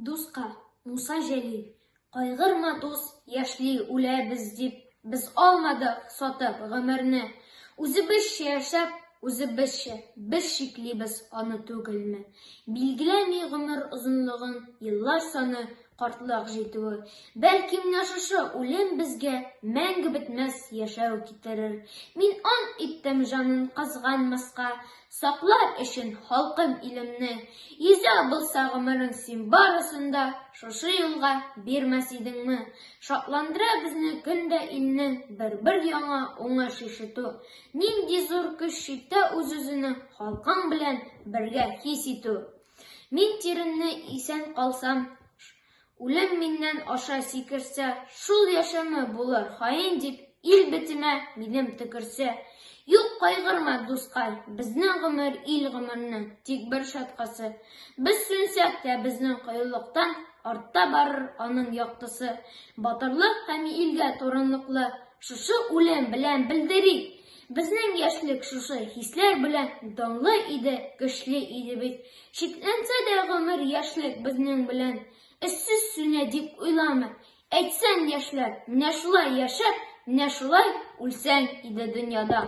Дусқа, Муса Жәлил, кайгырма дус, яшьли үләбез дип, без алмадык сатып гомерне. Үзебезчә яшәп, үзебезчә, без шиклибез аны түгелме? Билгеләми гомер озынлыгын, еллар саны, картлык җитүе. Бәлки менә шушы үлем безгә мәңге бетмәс яшәү китерер. Мин ант иттем җанын кызганмаска, саклар өчен халкым илемне. Йөзә булса гомерең син барысында, шушы юлга бирмәс идеңме? Шатландыра безне көндә инне, бер яңа уңыш ишетү. Нинди зур көч читтә үз-үзенең халкың белән бергә хис итү. Мин тиренне исән калсам, үлем миннән аша сикерсә, шул яшәме булыр хаин дип ил бетемә минем төкерсә. Юк, кайгырма, дускай, безнең гомер ил гомернең тик бер шаткасы. Без сүнсәк тә безнең кыюлыктан артта барыр аның яктысы. Батырлык һәм илгә турынлыклы шушы үлем белән белдерик. Безнең яшьлек шушы хисләр белән данлы иде, көчле иде бит. Шикләнсә дә гомер яшьлек безнең белән эшсез сүнә дип уйлама. Әйтсәң яшьләр, менә шулай яшәп, менә шулай үлсәң иде дөньяда.